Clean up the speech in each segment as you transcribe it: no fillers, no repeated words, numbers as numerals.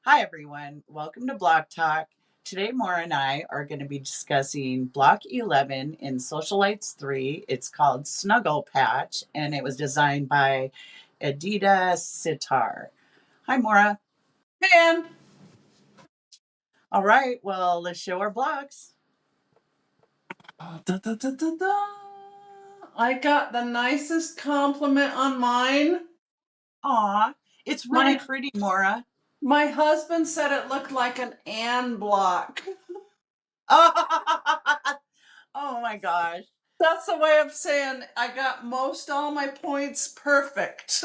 Hi, everyone. Welcome to Block Talk. Today, Maura and I are going to be discussing Block 11 in Sewcialites 3. It's called Snuggle Patch, and it was designed by Adida Sitar. Hi, Maura. Man, All right, well, let's show our blocks. da, da, da, da, da. I got the nicest compliment on mine. Aw, it's really My pretty, Maura. my husband said it looked like an Ann block. Oh my gosh. That's the way of saying I got most all my points perfect.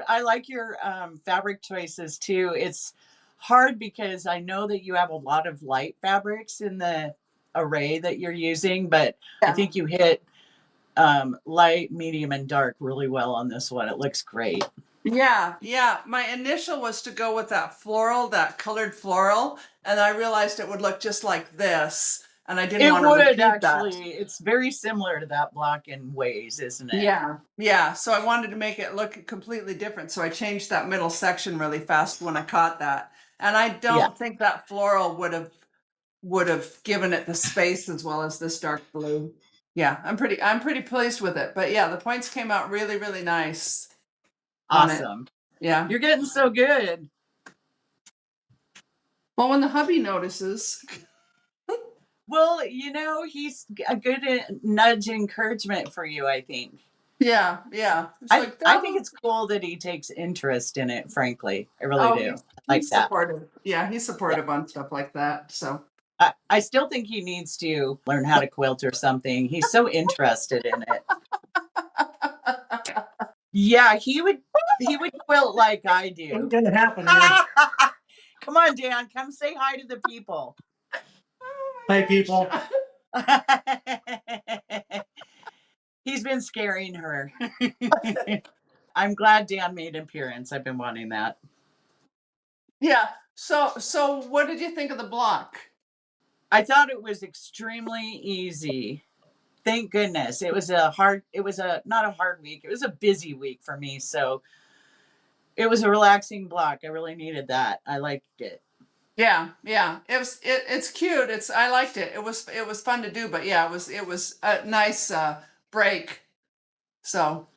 I like your fabric choices too. It's hard because I know that you have a lot of light fabrics in the array that you're using, but I Yeah. think you hit light, medium, and dark really well on this one. It looks great. Yeah. My initial was to go with that floral, that colored floral, and I realized it would look just like this, and I didn't It want to would repeat that. actually. It's very similar to that block in ways, isn't it? Yeah. So I wanted to make it look completely different. So I changed that middle section really fast when I caught that. And I Yeah. don't think that floral would have given it the space as well as this dark blue. Yeah, I'm pretty pleased with it. But yeah, the points came out really, really nice on it. Awesome. Yeah. You're getting so good. Well, when the hubby notices. Well, he's a good nudge encouragement for you, I think. Yeah. It's I, like I that. think it's cool that he takes interest in it, frankly. I really Oh, do. he's I like he's that. supportive. Yeah, he's Yeah. supportive on stuff like that. So I still think he needs to learn how to quilt or something. He's so interested in it. Yeah, he would quilt like I do. ain't gonna happen, man. Come on, Dan, come say hi to the people. Hi, people. He's been scaring her. I'm glad Dan made an appearance. I've been wanting that. Yeah. So what did you think of the block? I thought it was extremely easy. Thank goodness. It was not a hard week. It was a busy week for me. So it was a relaxing block. I really needed that. I liked it. Yeah. It's cute. I liked it. It was fun to do, but yeah, it was a nice break. So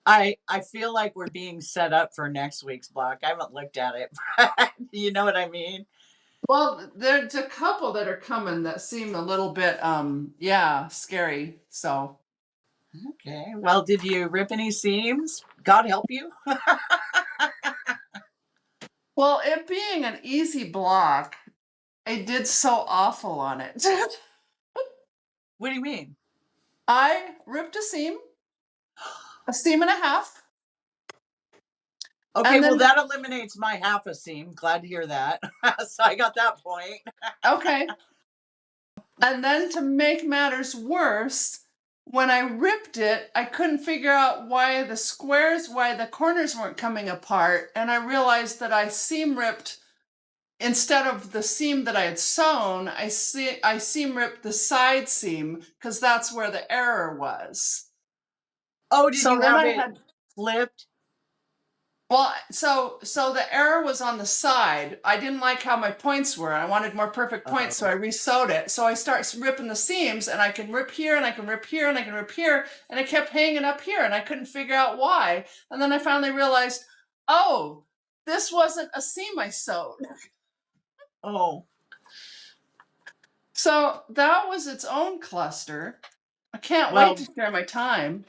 I feel like we're being set up for next week's block. I haven't looked at it. You know what I mean? well, there's a couple that are coming that seem a little bit scary. So Okay. Well, did you rip any seams? God help you. well, it being an easy block, I did so awful on it. What do you mean? I ripped a seam and a half, Okay, and well then that eliminates my half a seam. Glad to hear that. So I got that point. okay. And then to make matters worse, when I ripped it, I couldn't figure out why the corners weren't coming apart. And I realized that I seam ripped, instead of the seam that I had sewn, I seam ripped the side seam because that's where the error was. Oh, did So you then have I it had flipped? Well, so the error was on the side. I didn't like how my points were. I wanted more perfect points, so I resewed it. So I start ripping the seams, and I can rip here, and I can rip here, and I can rip here, and it kept hanging up here, and I couldn't figure out why. And then I finally realized, oh, this wasn't a seam I sewed. Oh, So that was its own cluster. I can't wait well, to share my time.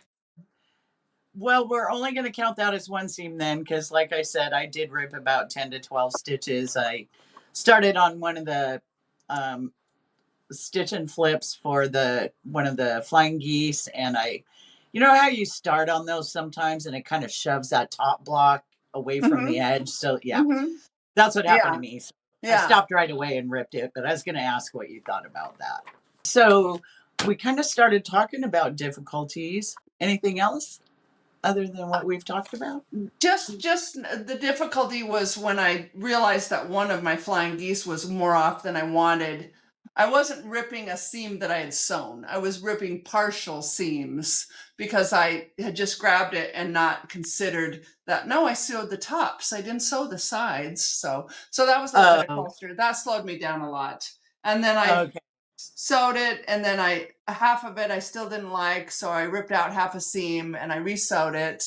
we're only going to count that as one seam then, because like I said, I did rip about 10 to 12 stitches. I started on one of the um, stitch and flips for one of the flying geese, and you know how you start on those sometimes, and it kind of shoves that top block away from the Mm-hmm. edge. So yeah, Mm-hmm. that's what happened Yeah. to me. So I Yeah. stopped right away and ripped it, but I was going to ask what you thought about that. So we kind of started talking about difficulties. Anything else other than what we've talked about? Just the difficulty was when I realized that one of my flying geese was more off than I wanted. I wasn't ripping a seam that I had sewn. I was ripping partial seams because I had just grabbed it and not considered that. No, I sewed the tops. I didn't sew the sides. So that was a little bit of Oh, culture. That slowed me down a lot. And then I okay. sewed it, and then half of it I still didn't like, so I ripped out half a seam and I resewed it,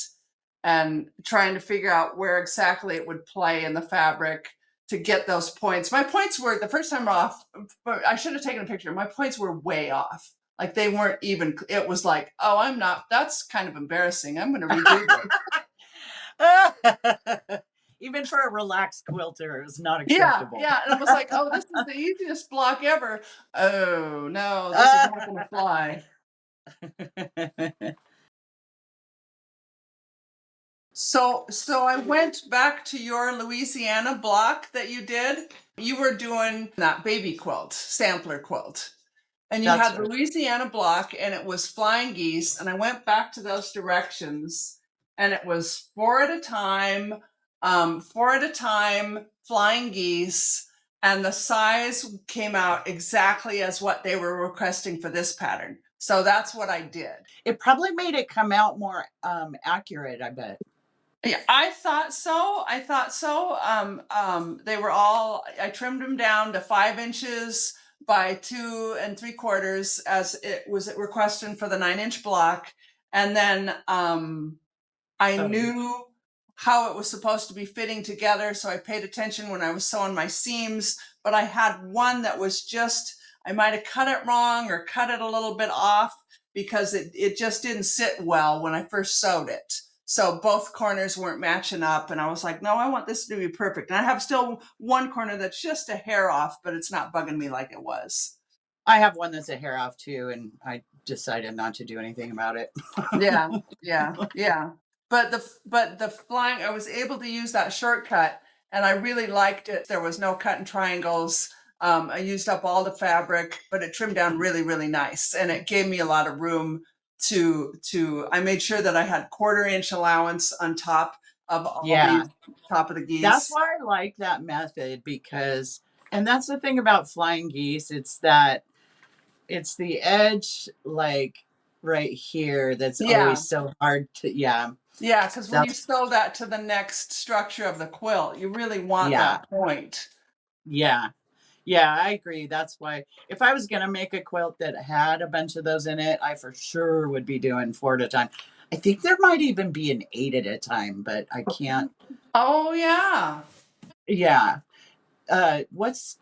and trying to figure out where exactly it would play in the fabric to get those points. My points were the first time off, but I should have taken a picture. My points were way off. Like they weren't even, it was like, oh, I'm not, that's kind of embarrassing. I'm going to redo this. Even for a relaxed quilter, it was not Yeah, acceptable. yeah. And I was like, oh, this is the easiest block ever. Oh, no, this is not going to fly. So I went back to your Louisiana block that you did. You were doing that baby quilt, sampler quilt. And you That's had the right. Louisiana block and it was flying geese. And I went back to those directions and it was four at a time, flying geese. And the size came out exactly as what they were requesting for this pattern. So that's what I did. It probably made it come out more accurate, I bet. Yeah, I thought so. They were all, I trimmed them down to 5 inches by 2 3/4 as it was requested for the 9-inch block. And then I knew how it was supposed to be fitting together. So I paid attention when I was sewing my seams, but I had one that was just, I might have cut it wrong or cut it a little bit off because it just didn't sit well when I first sewed it. So both corners weren't matching up. And I was like, no, I want this to be perfect. And I have still one corner that's just a hair off, but it's not bugging me like it was. I have one that's a hair off too, and I decided not to do anything about it. Yeah. But the flying, I was able to use that shortcut, and I really liked it. There was no cut and triangles. I used up all the fabric, but it trimmed down really, really nice, and it gave me a lot of room to. I made sure that I had 1/4-inch allowance on top of all these, top of the geese. That's why I like that method because, and that's the thing about flying geese. It's the edge, like right here, that's always so hard to, Yeah, because when you sew that to the next structure of the quilt, you really want that point. Yeah, I agree. That's why if I was going to make a quilt that had a bunch of those in it, I for sure would be doing 4 at a time. I think there might even be an 8 at a time, but I can't. Oh, yeah. Yeah. What's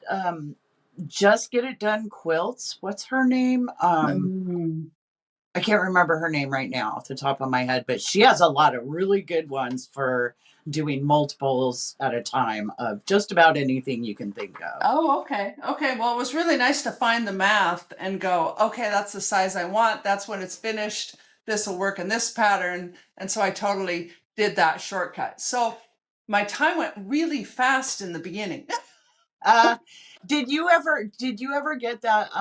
Just Get It Done Quilts? What's her name? I can't remember her name right now off the top of my head, but she has a lot of really good ones for doing multiples at a time of just about anything you can think of. Oh, okay. Well, it was really nice to find the math and go, okay, that's the size I want. That's when it's finished. This will work in this pattern. And so I totally did that shortcut. So my time went really fast in the beginning. Did you ever get that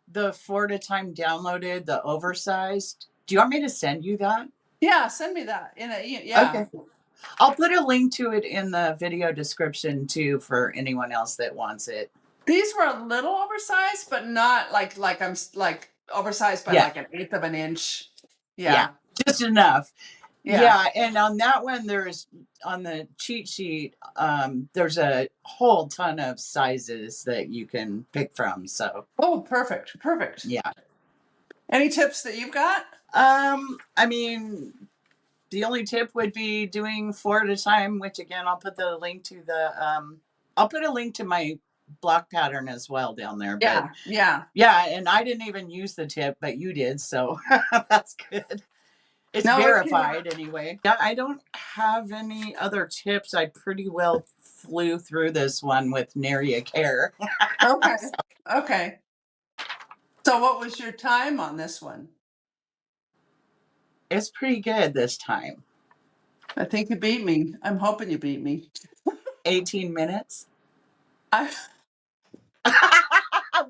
the 4 at a time downloaded, the oversized? Do you want me to send you that? Yeah, send me that. Okay. I'll put a link to it in the video description too for anyone else that wants it. These were a little oversized, but not like I'm like oversized by like 1/8 of an inch. Yeah, just enough. Yeah, and on that one, there's on the cheat sheet, there's a whole ton of sizes that you can pick from. So, oh, perfect. Yeah. Any tips that you've got? I mean, the only tip would be doing 4 at a time, which again, I'll put a link to my block pattern as well down there. But yeah, and I didn't even use the tip, but you did, so that's good. It's verified anyway. Yeah, I don't have any other tips. I pretty well flew through this one with nary a care. Okay. So what was your time on this one? It's pretty good this time. I think you beat me. I'm hoping you beat me. 18 minutes.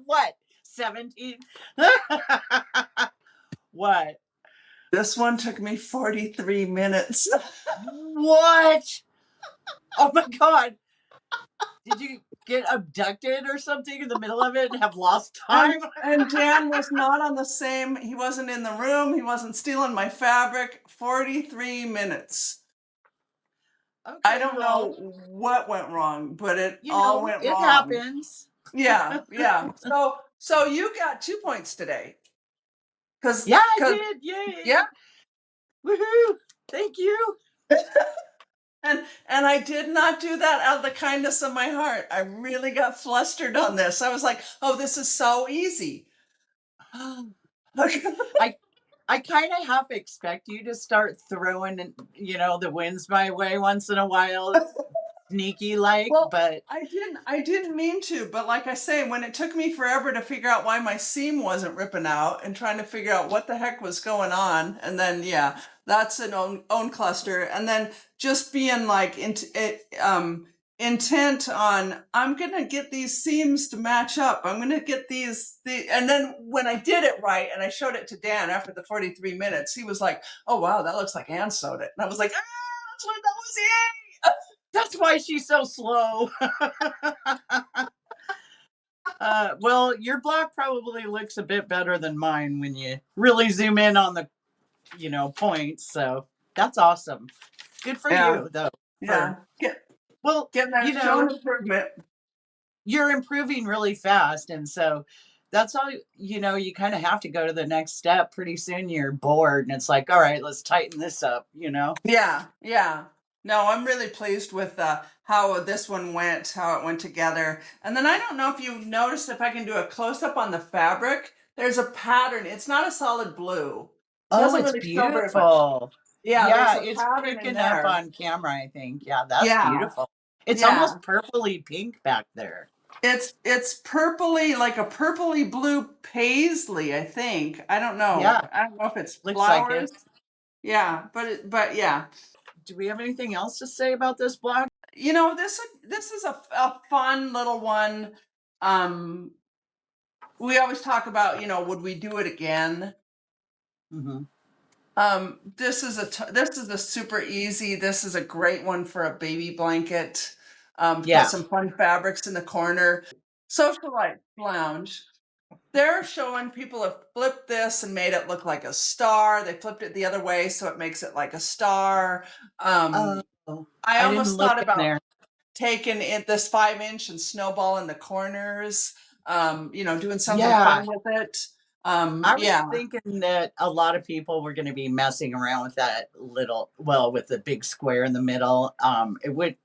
What? 17? What? This one took me 43 minutes. What? Oh my God. get abducted or something in the middle of it and have lost time. And Dan was not on the same, he wasn't in the room, he wasn't stealing my fabric. 43 minutes. Okay, I don't well, know what went wrong, but it you all know, went it wrong. happens. Yeah, yeah. So you got 2 points today. Yeah, I Cause did. Yay. yeah. Woohoo. Thank you. And I did not do that out of the kindness of my heart. I really got flustered on this. I was like, oh, this is so easy. I kind of half expect you to start throwing, you know, the winds my way once in a while, sneaky like, Well, but I didn't mean to, but like I say, when it took me forever to figure out why my seam wasn't ripping out and trying to figure out what the heck was going on, and then yeah, that's an own cluster, and then just being like intent on I'm gonna get these seams to match up. I'm gonna get and then when I did it right and I showed it to Dan after the 43 minutes, he was like, "Oh wow, that looks like Ann sewed it," and I was like, "Ah, that's what that was." Yay! that's why she's so slow. Well, your block probably looks a bit better than mine when you really zoom in on the, you know, points. So that's awesome. Good for Yeah, you, though. yeah. For well, Getting you that know, shown improvement. you're improving really fast, and so that's all. You know, you kind of have to go to the next step. Pretty soon, you're bored, and it's like, all right, let's tighten this up. You know. Yeah, yeah. No, I'm really pleased with how this one went, how it went together. And then I don't know if you noticed if I can do a close up on the fabric. There's a pattern. It's not a solid blue. It Oh, doesn't it's really show very much. beautiful. Yeah, there's Yeah, a it's pattern in picking up there. on camera, I think. Yeah, that's Yeah, beautiful. It's yeah. almost purpley pink back there. It's purpley, like a purpley blue paisley, I think. I don't know. Yeah, I don't know if it's looks like it. flowers. Yeah, but yeah. Do we have anything else to say about this block? You know, this is a fun little one. Um, we always talk about, would we do it again? Mm-hmm. This is a super easy. This is a great one for a baby blanket. Put Yeah. some fun fabrics in the corner. Socialite lounge. They're showing people have flipped this and made it look like a star. They flipped it the other way so it makes it like a star. Oh, I I didn't almost look thought in about there. taking this 5-inch and snowball in the corners, doing something Yeah, fun with it. I was Yeah. thinking that a lot of people were going to be messing around with that little, well, with the big square in the middle. It would.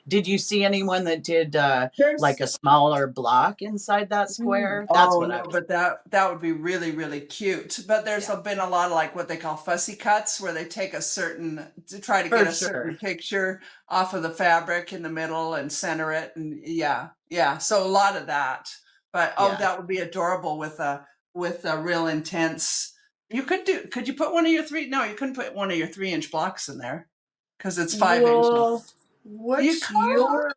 Did you see anyone that did like There's a smaller block inside that square? That's oh what I no, was. but that would be really, really cute. But there's Yeah, been a lot of like what they call fussy cuts where they take a certain to try to get for a certain sure. picture off of the fabric in the middle and center it. And yeah. So a lot of that. But oh, Yeah. that would be adorable with a real intense. Could you put one of your three? No, you couldn't put one of your 3-inch blocks in there because it's 5 inches. Well, You what's could. your?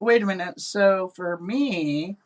Wait a minute. So for me,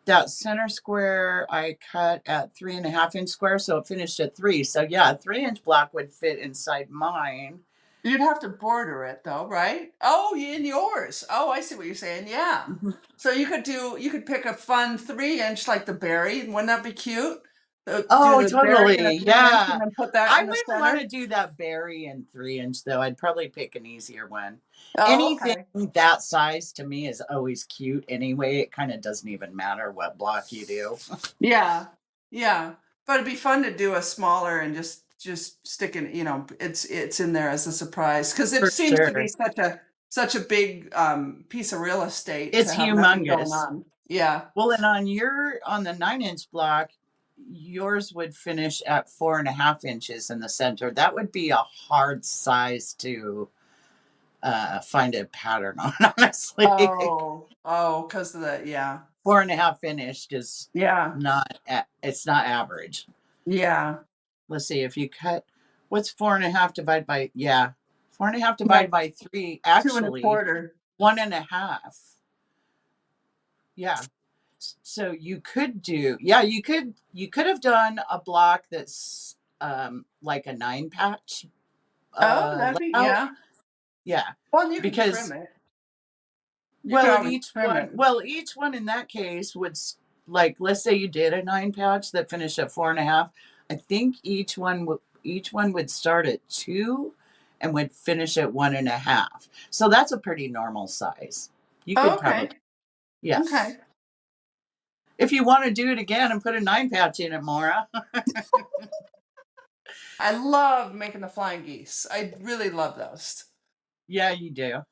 that center square I cut at 3.5-inch square, so it finished at 3. So yeah, a 3-inch block would fit inside mine. You'd have to border it though, right? Oh, in yours. Oh, I see what you're saying. Yeah. Mhm. So you could pick a fun 3-inch like the berry. Wouldn't that be cute? Do Oh, the berry in a totally. 3-inch and Yeah. then put that I in the wouldn't want center. to do that berry in 3-inch though. I'd probably pick an easier one. Oh, Anything okay. that size to me is always cute anyway. It kind of doesn't even matter what block you do. Yeah. Yeah. But it'd be fun to do a smaller and just stick in, it's in there as a surprise because it For seems to be sure. such a big piece of real estate to It's have nothing going humongous. on. Yeah. Well, and on the 9-inch block, yours would finish at 4.5 inches in the center. That would be a hard size to find a pattern on, honestly. Because of the yeah. 4.5 finished is Yeah. it's not average. Yeah. Let's see if you cut, what's 4.5 divided by, yeah, 4.5 Like divided by 3, two and a actually quarter. 1.5. Yeah. So you could do, yeah, you could have done a block that's like a 9 patch, Oh, that'd be layout. yeah. Yeah, Well, you could trim because it. You can always each trim one, it. each one in that case would, like, let's say you did a 9 pouch that finished at 4.5. I think each one would start at 2 and would finish at 1.5. So that's a pretty normal size. You could probably, Okay. yes. Okay. If you want to do it again and put a 9 pouch in it, Maura. I love making the flying geese. I really love those. Yeah, you do.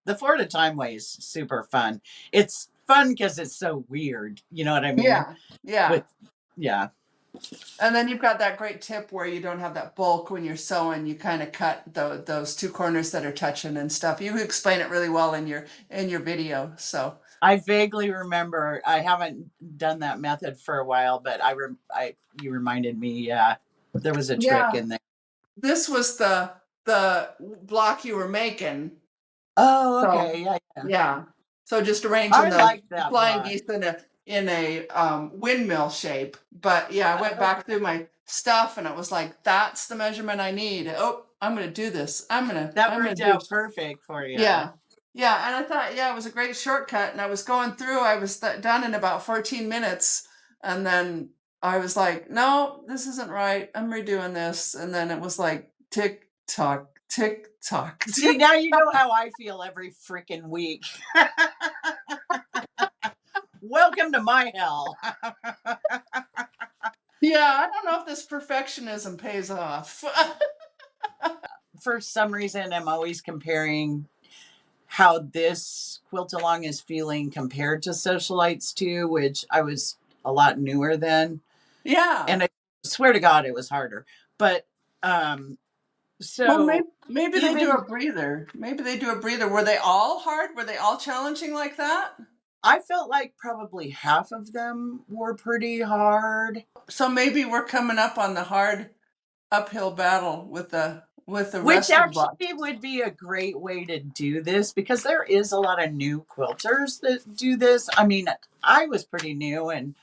The 4 at a time way is super fun. It's fun because it's so weird. You know what I mean? Yeah. Yeah. Yeah. And then you've got that great tip where you don't have that bulk when you're sewing. You kind of cut those two corners that are touching and stuff. You explain it really well in your video. So I vaguely remember. I haven't done that method for a while, but you reminded me. Yeah, there was a trick yeah, in there. this was the block you were making. Oh, So okay. Yeah, yeah. yeah. So just arranging I the like that flying block. geese in a windmill shape. But yeah, I went Okay. back through my stuff and it was like, that's the measurement I need. Oh, I'm gonna do this. That I'm gonna worked do out perfect for you. yeah. Yeah, and I thought, yeah, it was a great shortcut. And I was going through, I was done in about 14 minutes. And then I was like, no, this isn't right. I'm redoing this. And then it was like, tick tock, tick tock. See, now you know how I feel every freaking week. Welcome to my hell. Yeah, I don't know if this perfectionism pays off. For some reason, I'm always comparing how this quilt along is feeling compared to Sewcialites too, which I was a lot newer then. Yeah. And I swear to God, it was harder. But Well, so maybe they do even a breather. Maybe they do a breather. Were they all hard? Were they all challenging like that? I felt like probably half of them were pretty hard. So maybe we're coming up on the hard uphill battle with the Which rest of the block. actually would be a great way to do this because there is a lot of new quilters that do this. I mean, I was pretty new and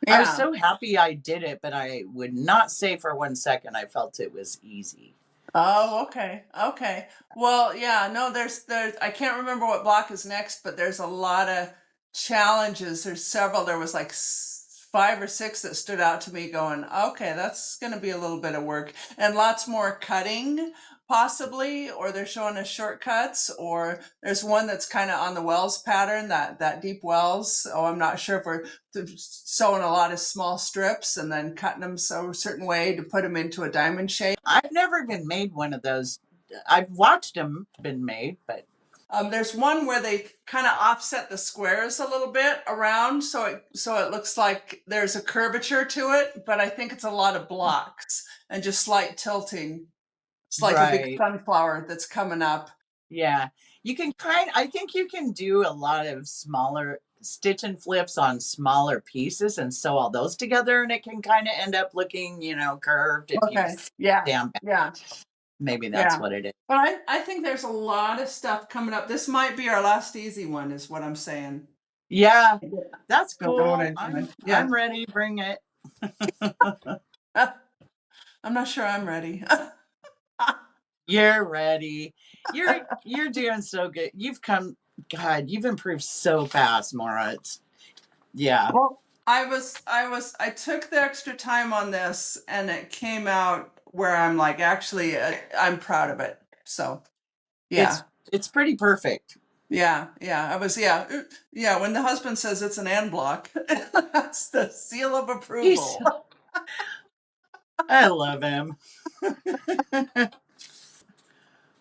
I was Yeah. so happy I did it, but I would not say for 1 second I felt it was easy. Oh, okay. Okay. Well, yeah, no, there's I can't remember what block is next, but there's a lot of challenges. There's several. There was like 5 or 6 that stood out to me going, okay, that's going to be a little bit of work and lots more cutting possibly, or they're showing us shortcuts, or there's one that's kind of on the wells pattern, that deep wells. Oh, I'm not sure if we're sewing a lot of small strips and then cutting them so a certain way to put them into a diamond shape. I've never even made one of those. I've watched them been made, but There's one where they kind of offset the squares a little bit around, so it looks like there's a curvature to it. But I think it's a lot of blocks and just slight tilting. It's like a big right. sunflower that's coming up. Yeah. I think you can do a lot of smaller stitch and flips on smaller pieces and sew all those together. And it can kind of end up looking, curved if you Okay. Yeah. down. Yeah. Maybe that's Yeah. what it is. But I think there's a lot of stuff coming up. This might be our last easy one, is what I'm saying. Yeah. That's Don't know what cool. I'm doing. I'm Yeah. ready. Bring it. I'm not sure I'm ready. You're ready. You're doing so good. God, you've improved so fast, Maura. Yeah. Well, I took the extra time on this and it came out where I'm like, actually, I'm proud of it. So, yeah. It's pretty perfect. Yeah. Yeah. Yeah. When the husband says it's an and block, that's the seal of approval. I love him.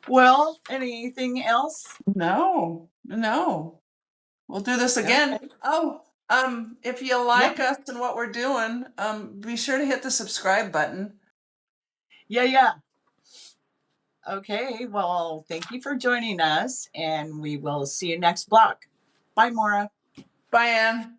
Well, anything else? No. We'll do this again. Okay. Oh, if you Yeah. like us and what we're doing, be sure to hit the subscribe button. Yeah. Okay. Well, thank you for joining us, and we will see you next block. Bye, Maura. Bye, Anne.